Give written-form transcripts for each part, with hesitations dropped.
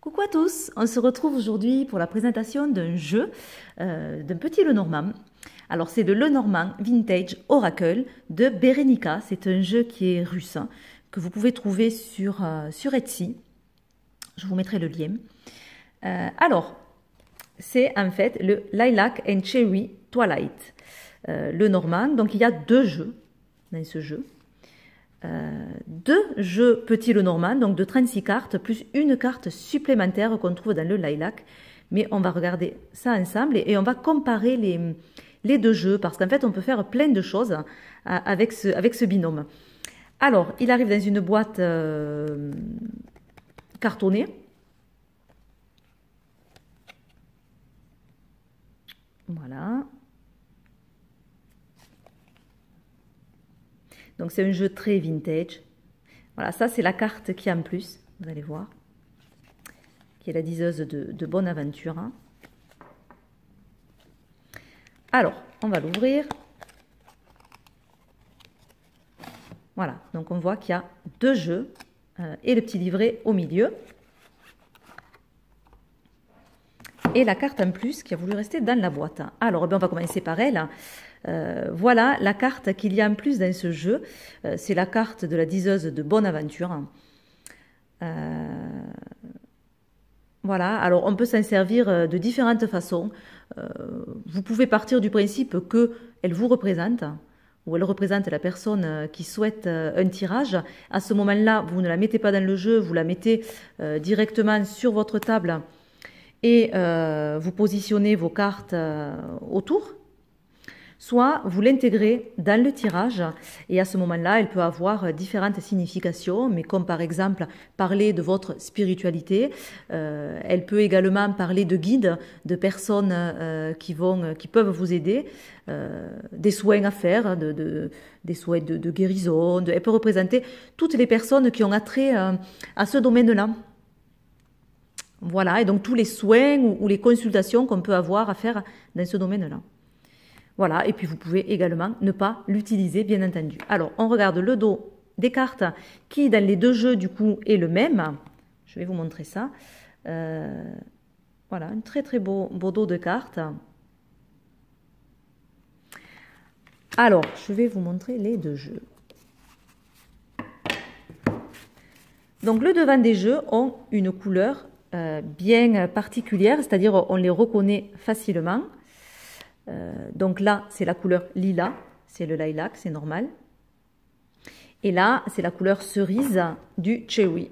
Coucou à tous, on se retrouve aujourd'hui pour la présentation d'un jeu, d'un petit Lenormand. Alors c'est le Lenormand Vintage Oracle de Berenica, c'est un jeu qui est russe, hein, que vous pouvez trouver sur Etsy, je vous mettrai le lien. Alors, c'est en fait le Lilac and Cherry Twilight Lenormand, donc il y a deux jeux dans ce jeu. Deux jeux petits Lenormand, donc de 36 cartes, plus une carte supplémentaire qu'on trouve dans le Lilac. Mais on va regarder ça ensemble et on va comparer les deux jeux, parce qu'en fait, on peut faire plein de choses avec ce binôme. Alors, il arrive dans une boîte cartonnée. Voilà. Donc c'est un jeu très vintage. Voilà, ça c'est la carte qui est en plus, vous allez voir, qui est la diseuse de bonne aventure. Hein. Alors, on va l'ouvrir. Voilà, donc on voit qu'il y a deux jeux et le petit livret au milieu. Et la carte en plus qui a voulu rester dans la boîte. Alors, on va commencer par elle. Voilà la carte qu'il y a en plus dans ce jeu. C'est la carte de la diseuse de bonne aventure. Voilà, alors on peut s'en servir de différentes façons. Vous pouvez partir du principe qu'elle vous représente, ou elle représente la personne qui souhaite un tirage. À ce moment-là, vous ne la mettez pas dans le jeu, vous la mettez directement sur votre table et vous positionnez vos cartes autour. Soit vous l'intégrez dans le tirage et à ce moment-là, elle peut avoir différentes significations, mais comme par exemple parler de votre spiritualité. Elle peut également parler de guides, de personnes qui peuvent vous aider, des soins à faire, des souhaits de guérison. Elle peut représenter toutes les personnes qui ont attrait à ce domaine-là. Voilà, et donc tous les soins ou les consultations qu'on peut avoir à faire dans ce domaine-là. Voilà, et puis vous pouvez également ne pas l'utiliser, bien entendu. Alors, on regarde le dos des cartes qui, dans les deux jeux, du coup, est le même. Je vais vous montrer ça. Voilà, un très très beau dos de cartes. Alors, je vais vous montrer les deux jeux. Donc, le devant des jeux ont une couleur bien particulière, c'est-à-dire on les reconnaît facilement. Donc là, c'est la couleur lilas, c'est le lilac, c'est normal. Et là, c'est la couleur cerise du cherry.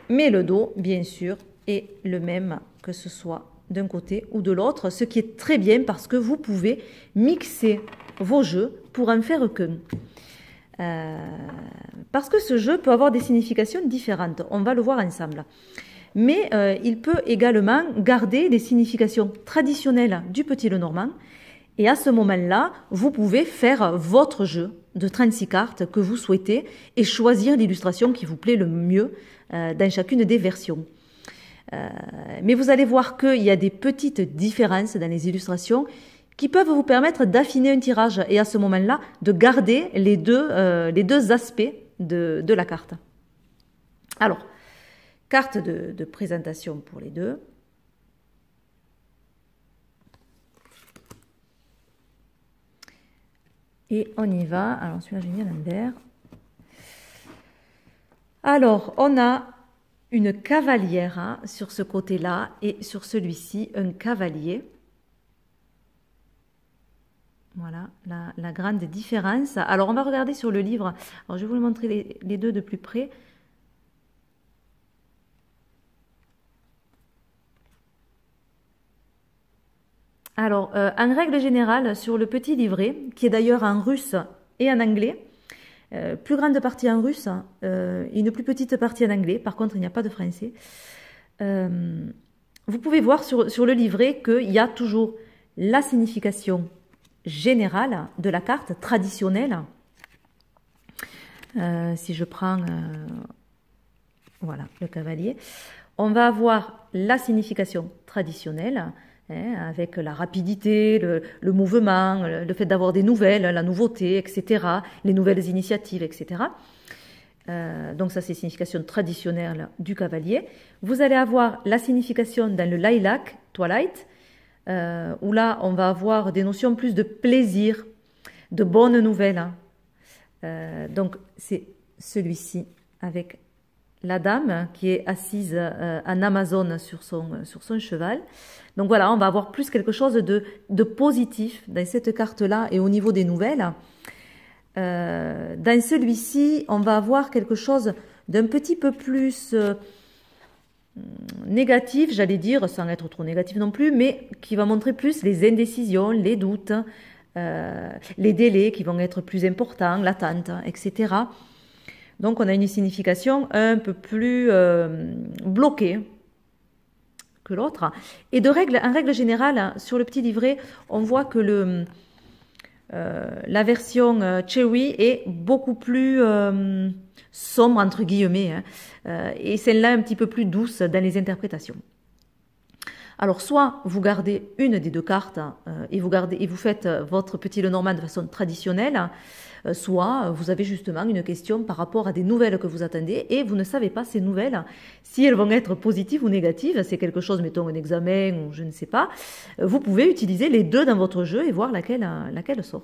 Mais le dos, bien sûr, est le même que ce soit d'un côté ou de l'autre, ce qui est très bien parce que vous pouvez mixer vos jeux pour en faire qu'un. Parce que ce jeu peut avoir des significations différentes, on va le voir ensemble. Mais il peut également garder les significations traditionnelles du petit Lenormand. Et à ce moment-là, vous pouvez faire votre jeu de 36 cartes que vous souhaitez et choisir l'illustration qui vous plaît le mieux dans chacune des versions. Mais vous allez voir qu'il y a des petites différences dans les illustrations qui peuvent vous permettre d'affiner un tirage et à ce moment-là, de garder les deux aspects de la carte. Alors, carte de présentation pour les deux. Et on y va. Alors, celui-là, j'ai mis à l'envers. Alors, on a une cavalière hein, sur ce côté-là et sur celui-ci, un cavalier. Voilà, la grande différence. Alors, on va regarder sur le livre. Alors, je vais vous montrer les deux de plus près. Alors, en règle générale, sur le petit livret, qui est d'ailleurs en russe et en anglais, plus grande partie en russe, une plus petite partie en anglais, par contre, il n'y a pas de français. Vous pouvez voir sur le livret qu'il y a toujours la signification générale de la carte traditionnelle. Si je prends voilà, le cavalier, on va avoir la signification traditionnelle, avec la rapidité, le mouvement, le fait d'avoir des nouvelles, la nouveauté, etc., les nouvelles initiatives, etc. Donc ça, c'est signification traditionnelle du cavalier. Vous allez avoir la signification dans le lilac, twilight, où là, on va avoir des notions plus de plaisir, de bonnes nouvelles. Donc c'est celui-ci avec la dame qui est assise en Amazone sur son cheval. Donc voilà, on va avoir plus quelque chose de positif dans cette carte-là et au niveau des nouvelles. Dans celui-ci, on va avoir quelque chose d'un petit peu plus négatif, j'allais dire, sans être trop négatif non plus, mais qui va montrer plus les indécisions, les doutes, les délais qui vont être plus importants, l'attente, etc. Donc on a une signification un peu plus bloquée que l'autre. Et en règle générale, sur le petit livret, on voit que la version Cherry est beaucoup plus sombre, entre guillemets, et celle-là un petit peu plus douce dans les interprétations. Alors, soit vous gardez une des deux cartes et vous faites votre petit Lenormand de façon traditionnelle, soit vous avez justement une question par rapport à des nouvelles que vous attendez et vous ne savez pas ces nouvelles, si elles vont être positives ou négatives, c'est quelque chose, mettons un examen ou je ne sais pas, vous pouvez utiliser les deux dans votre jeu et voir laquelle sort.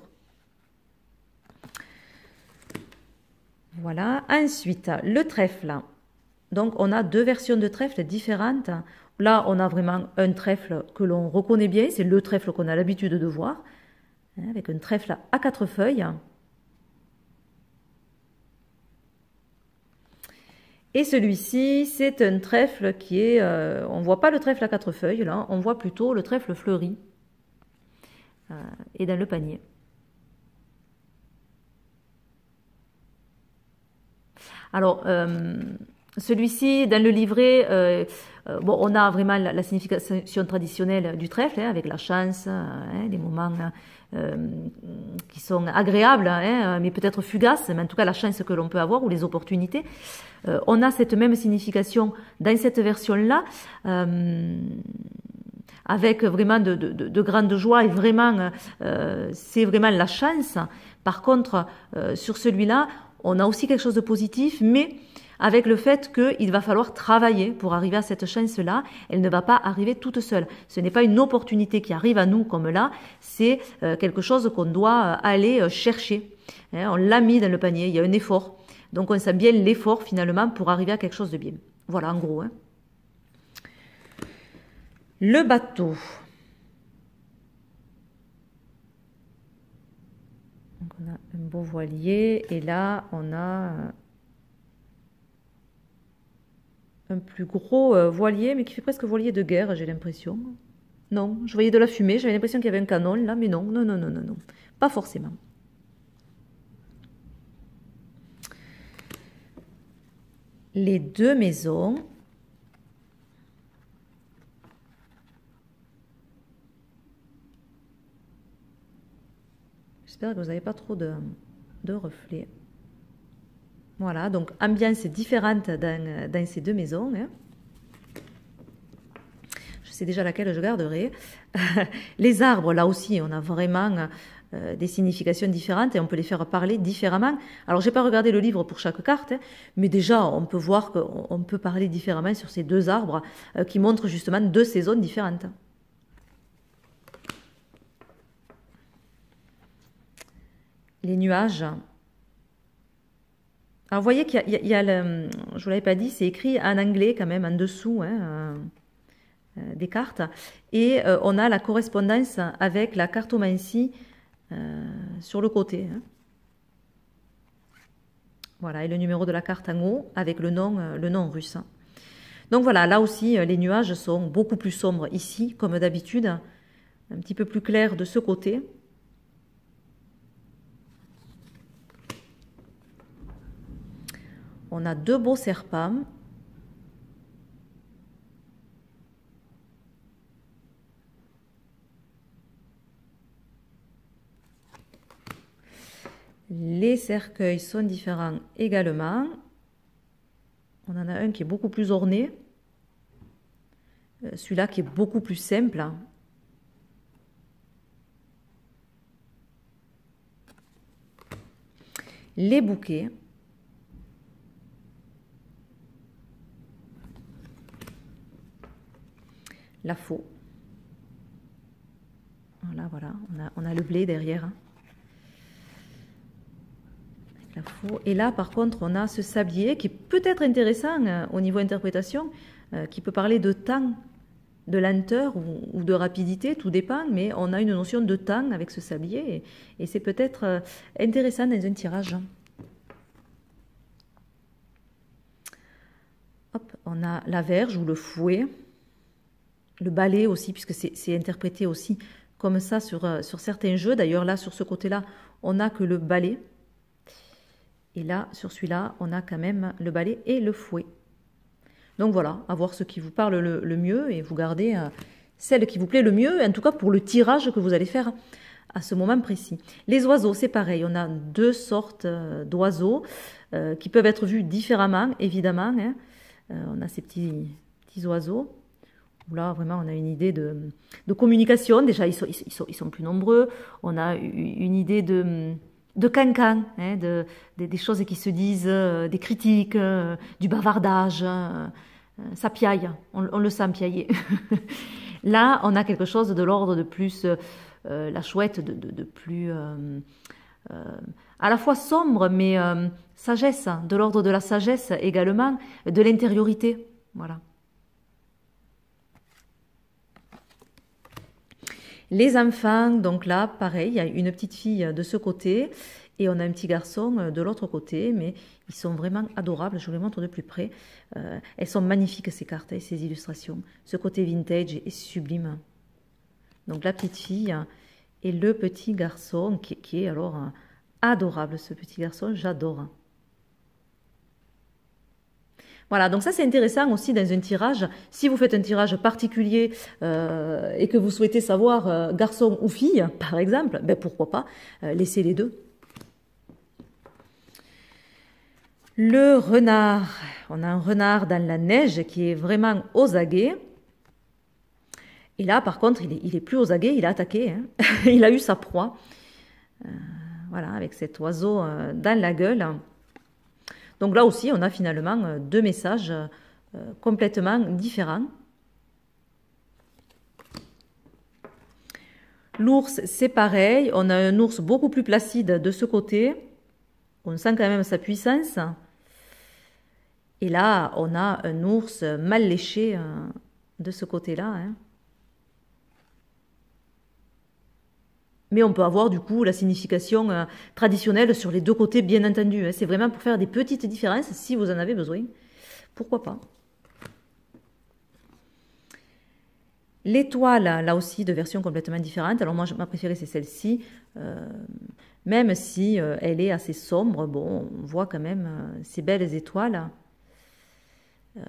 Voilà, ensuite le trèfle. Donc on a deux versions de trèfle différentes. Là, on a vraiment un trèfle que l'on reconnaît bien, c'est le trèfle qu'on a l'habitude de voir, avec un trèfle à 4 feuilles. Et celui-ci, c'est un trèfle qui est... on ne voit pas le trèfle à 4 feuilles, là, on voit plutôt le trèfle fleuri et dans le panier. Alors, celui-ci, dans le livret, bon, on a vraiment la signification traditionnelle du trèfle, avec la chance, des moments qui sont agréables, mais peut-être fugaces, mais en tout cas la chance que l'on peut avoir ou les opportunités. On a cette même signification dans cette version-là, avec vraiment de grandes joies et vraiment, c'est vraiment la chance. Par contre, sur celui-là, on a aussi quelque chose de positif, mais avec le fait qu'il va falloir travailler pour arriver à cette chance-là. Elle ne va pas arriver toute seule. Ce n'est pas une opportunité qui arrive à nous comme là, c'est quelque chose qu'on doit aller chercher. On l'a mis dans le panier, il y a un effort. Donc on sent bien l'effort finalement pour arriver à quelque chose de bien. Voilà en gros. Le bateau. Donc on a un beau voilier et là on a un plus gros voilier, mais qui fait presque voilier de guerre, j'ai l'impression. Non, je voyais de la fumée, j'avais l'impression qu'il y avait un canon là, mais non, non, non, non, non, non, pas forcément. Les deux maisons. J'espère que vous n'avez pas trop de reflets. Voilà, donc ambiance différente dans ces deux maisons. Je sais déjà laquelle je garderai. Les arbres, là aussi, on a vraiment des significations différentes et on peut les faire parler différemment. Alors, je n'ai pas regardé le livre pour chaque carte, mais déjà, on peut voir qu'on peut parler différemment sur ces deux arbres qui montrent justement deux saisons différentes. Les nuages. Alors, vous voyez qu'il y a je ne vous l'avais pas dit, c'est écrit en anglais quand même en dessous des cartes. Et on a la correspondance avec la cartomancie sur le côté. Voilà, et le numéro de la carte en haut avec le nom russe. Donc voilà, là aussi, les nuages sont beaucoup plus sombres ici, comme d'habitude. Un petit peu plus clair de ce côté. On a deux beaux serpents. Les cercueils sont différents également. On en a un qui est beaucoup plus orné. Celui-là qui est beaucoup plus simple. Les bouquets. la faux. Voilà, voilà, on a le blé derrière. Hein. La faux. Et là, par contre, on a ce sablier qui est peut-être intéressant au niveau interprétation, qui peut parler de temps, de lenteur ou de rapidité, tout dépend, mais on a une notion de temps avec ce sablier et c'est peut-être intéressant dans un tirage. Hop, on a la verge ou le fouet, le balai aussi, puisque c'est interprété aussi comme ça sur certains jeux. D'ailleurs, là, sur ce côté-là, on n'a que le balai. Et là, sur celui-là, on a quand même le balai et le fouet. Donc voilà, à voir ce qui vous parle le mieux et vous gardez celle qui vous plaît le mieux, en tout cas pour le tirage que vous allez faire à ce moment précis. Les oiseaux, c'est pareil, on a deux sortes d'oiseaux qui peuvent être vus différemment, évidemment. Hein. On a ces petits oiseaux. Là, vraiment, on a une idée de communication. Déjà, ils sont plus nombreux. On a une idée de cancan, hein, des choses qui se disent, des critiques, du bavardage. Ça piaille, on le sent piailler. Là, on a quelque chose de l'ordre de plus, la chouette, de plus, à la fois sombre, mais sagesse, de l'ordre de la sagesse également, de l'intériorité. Voilà. Les enfants, donc là, pareil, il y a une petite fille de ce côté et on a un petit garçon de l'autre côté, mais ils sont vraiment adorables, je vous les montre de plus près. Elles sont magnifiques ces cartes et ces illustrations. Ce côté vintage est sublime. Donc la petite fille et le petit garçon qui est alors adorable, ce petit garçon, j'adore. Voilà, donc ça c'est intéressant aussi dans un tirage. Si vous faites un tirage particulier et que vous souhaitez savoir garçon ou fille, par exemple, ben pourquoi pas laisser les deux. Le renard, on a un renard dans la neige qui est vraiment aux aguets. Et là, par contre, il est plus aux aguets, il a attaqué. Hein. Il a eu sa proie. Voilà, avec cet oiseau dans la gueule. Donc là aussi, on a finalement deux messages complètement différents. L'ours, c'est pareil. On a un ours beaucoup plus placide de ce côté. On sent quand même sa puissance. Et là, on a un ours mal léché de ce côté-là. Hein. Mais on peut avoir du coup la signification traditionnelle sur les deux côtés, bien entendu. Hein. C'est vraiment pour faire des petites différences si vous en avez besoin. Pourquoi pas. L'étoile, là aussi, de version complètement différente. Alors moi, ma préférée, c'est celle-ci. Même si elle est assez sombre, bon, on voit quand même ces belles étoiles. Je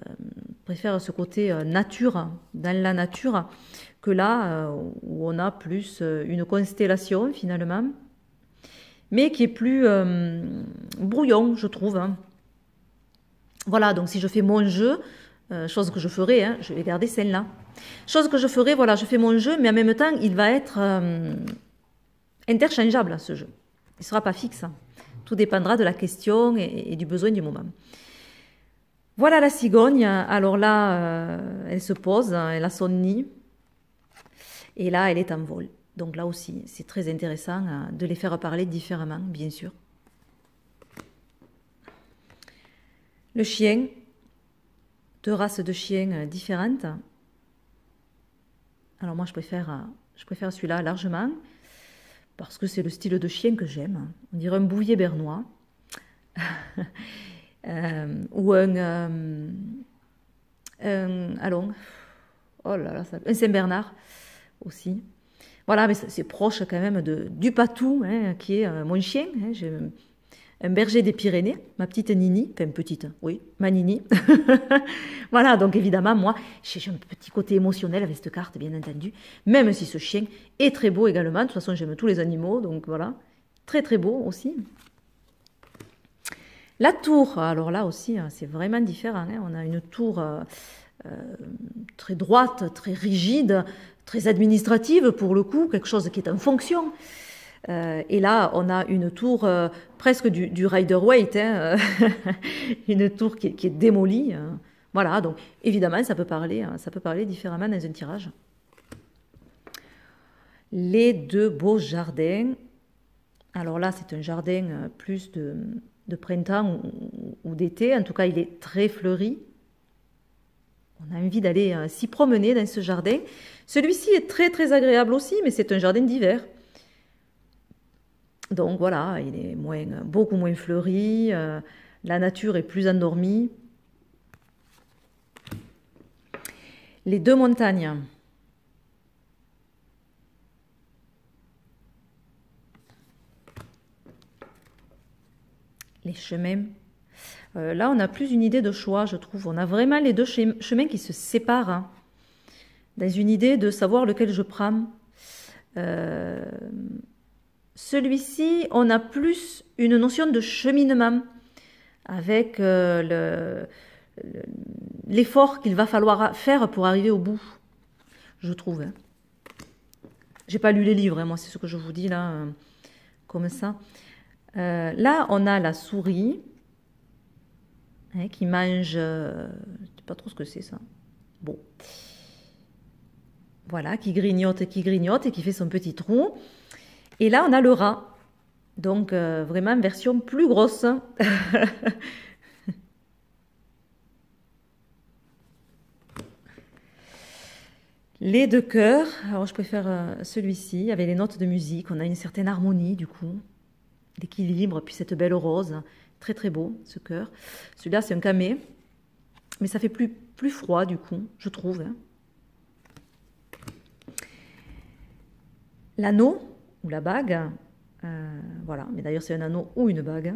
préfère ce côté nature, dans la nature, que là où on a plus une constellation finalement, mais qui est plus brouillon, je trouve. Hein. Voilà, donc si je fais mon jeu, chose que je ferai, hein, je vais garder celle-là. Chose que je ferai, voilà, je fais mon jeu, mais en même temps, il va être interchangeable, ce jeu. Il ne sera pas fixe. Tout dépendra de la question et du besoin du moment. Voilà la cigogne. Alors là, elle se pose, elle a son nid. Et là, elle est en vol. Donc là aussi, c'est très intéressant de les faire parler différemment, bien sûr. Le chien, deux races de chiens différentes. Alors moi, je préfère celui-là largement, parce que c'est le style de chien que j'aime. On dirait un bouvier bernois. Ou allons, oh là là, un Saint-Bernard aussi. Voilà, mais c'est proche quand même du Patou, hein, qui est mon chien. Hein, j'ai un berger des Pyrénées, ma petite Nini, enfin petite, oui, ma Nini. Voilà, donc évidemment, moi, j'ai un petit côté émotionnel avec cette carte, bien entendu, même si ce chien est très beau également. De toute façon, j'aime tous les animaux, donc voilà, très très beau aussi. La tour, alors là aussi, c'est vraiment différent. Hein. On a une tour très droite, très rigide, très administrative pour le coup, quelque chose qui est en fonction. Et là, on a une tour presque du Rider-Waite, hein, une tour qui est démolie. Voilà, donc évidemment, ça peut parler différemment dans un tirage. Les deux beaux jardins. Alors là, c'est un jardin plus de printemps ou d'été. En tout cas, il est très fleuri. On a envie d'aller s'y promener dans ce jardin. Celui-ci est très très agréable aussi, mais c'est un jardin d'hiver. Donc voilà, il est beaucoup moins fleuri. La nature est plus endormie. Les deux montagnes. Les chemins. Là, on a plus une idée de choix, je trouve. On a vraiment les deux chemins qui se séparent, hein, dans une idée de savoir lequel je prends. Celui-ci, on a plus une notion de cheminement, avec l'effort qu'il va falloir faire pour arriver au bout, je trouve. Hein. J'ai pas lu les livres, hein, moi, c'est ce que je vous dis là, comme ça. Là, on a la souris hein, qui mange... je sais pas trop ce que c'est, ça. Bon. Voilà, qui grignote et qui fait son petit trou. Et là, on a le rat. Donc, vraiment, version plus grosse. Les deux cœurs. Alors, je préfère celui-ci, avec les notes de musique. On a une certaine harmonie, du coup. L'équilibre, puis cette belle rose. Très, très beau, ce cœur. Celui-là, c'est un camé. Mais ça fait plus froid, du coup, je trouve. Hein. L'anneau, ou la bague. Voilà, mais d'ailleurs, c'est un anneau ou une bague.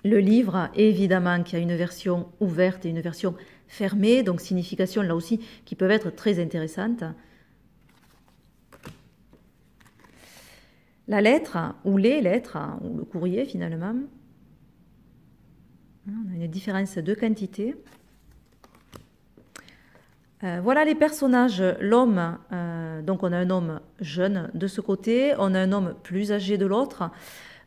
Le livre, évidemment, qui a une version ouverte et une version fermée, donc significations là aussi qui peuvent être très intéressantes. La lettre, ou les lettres, ou le courrier finalement. On a une différence de quantité. Voilà les personnages. L'homme, donc on a un homme jeune de ce côté, on a un homme plus âgé de l'autre.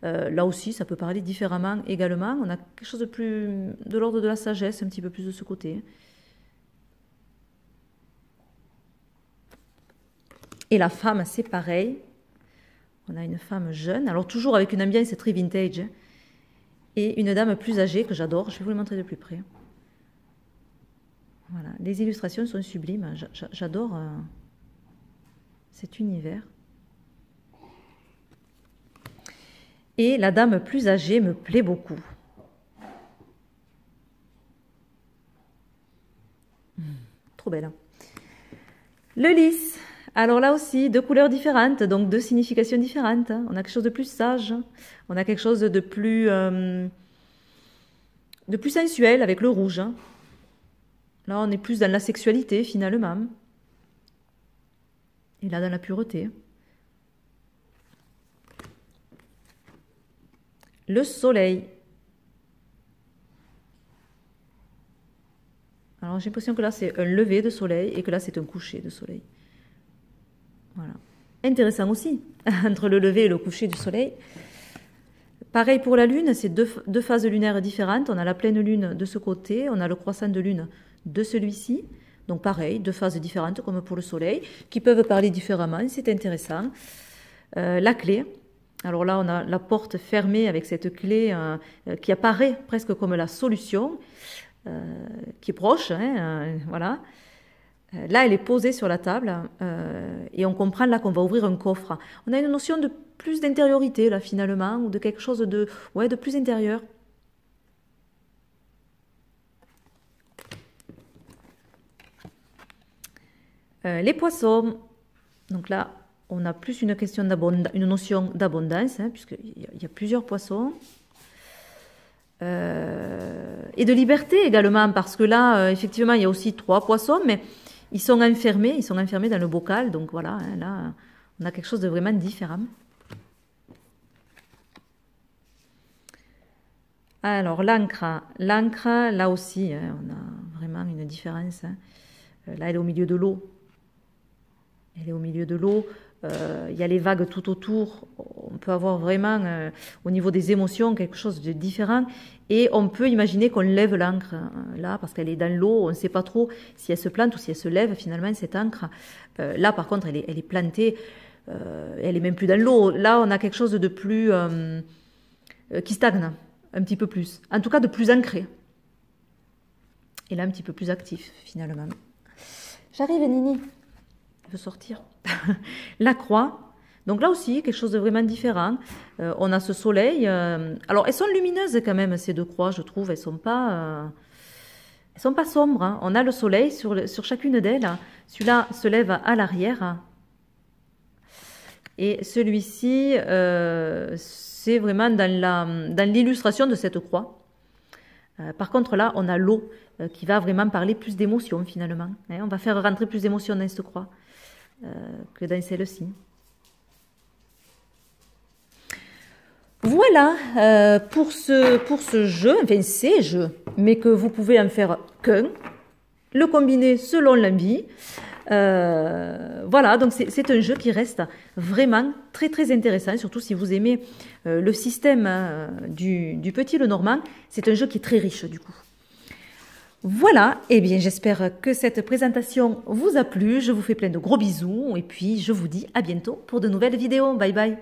Là aussi, ça peut parler différemment également. On a quelque chose de plus de l'ordre de la sagesse, un petit peu plus de ce côté. Et la femme, c'est pareil. On a une femme jeune, alors toujours avec une ambiance très vintage. Et une dame plus âgée que j'adore. Je vais vous le montrer de plus près. Voilà, les illustrations sont sublimes. J'adore cet univers. Et la dame plus âgée me plaît beaucoup. Trop belle. Le lys. Alors là aussi, deux couleurs différentes, donc deux significations différentes. On a quelque chose de plus sage. On a quelque chose de plus sensuel avec le rouge. Là, on est plus dans la sexualité, finalement. Et là, dans la pureté. Le soleil. Alors, j'ai l'impression que là, c'est un lever de soleil et que là, c'est un coucher de soleil. Voilà. Intéressant aussi, entre le lever et le coucher du soleil. Pareil pour la lune, c'est deux phases lunaires différentes. On a la pleine lune de ce côté, on a le croissant de lune de celui-ci. Donc pareil, deux phases différentes comme pour le soleil, qui peuvent parler différemment, c'est intéressant. La clé. Alors là, on a la porte fermée avec cette clé qui apparaît presque comme la solution, qui est proche, hein, voilà. Là, elle est posée sur la table et on comprend là qu'on va ouvrir un coffre. On a une notion de plus d'intériorité là finalement, ou de quelque chose de plus intérieur. Les poissons. Donc là, on a plus une question une notion d'abondance, hein, puisqu'il y a plusieurs poissons. Et de liberté également, parce que là, effectivement, il y a aussi 3 poissons, mais ils sont enfermés dans le bocal, donc voilà, hein, là, on a quelque chose de vraiment différent. Alors, l'encre, là aussi, hein, on a vraiment une différence. Hein. Là, elle est au milieu de l'eau. Elle est au milieu de l'eau. Il y a les vagues tout autour. On peut avoir vraiment, au niveau des émotions, quelque chose de différent. Et on peut imaginer qu'on lève l'ancre là, parce qu'elle est dans l'eau. On ne sait pas trop si elle se plante ou si elle se lève, finalement, cette ancre. Là, par contre, elle est plantée. Elle est même plus dans l'eau. Là, on a quelque chose de plus... qui stagne un petit peu plus. En tout cas, de plus ancré. Et là, un petit peu plus actif, finalement. J'arrive, Nini. Elle veut sortir. La croix. Donc là aussi, quelque chose de vraiment différent. On a ce soleil. Alors, elles sont lumineuses quand même, ces deux croix, je trouve. Elles sont pas sombres. Hein. On a le soleil sur chacune d'elles. Celui-là se lève à l'arrière. Et celui-ci, c'est vraiment dans l'illustration de cette croix. Par contre, là, on a l'eau qui va vraiment parler plus d'émotion, finalement. Hein, on va faire rentrer plus d'émotion dans cette croix que dans celle-ci. Voilà pour ce jeu, enfin ces jeux, mais que vous pouvez en faire qu'un, le combiner selon l'envie. Voilà, donc c'est un jeu qui reste vraiment très très intéressant, surtout si vous aimez le système du Petit Lenormand. C'est un jeu qui est très riche du coup. Voilà, et bien j'espère que cette présentation vous a plu. Je vous fais plein de gros bisous et puis je vous dis à bientôt pour de nouvelles vidéos. Bye bye.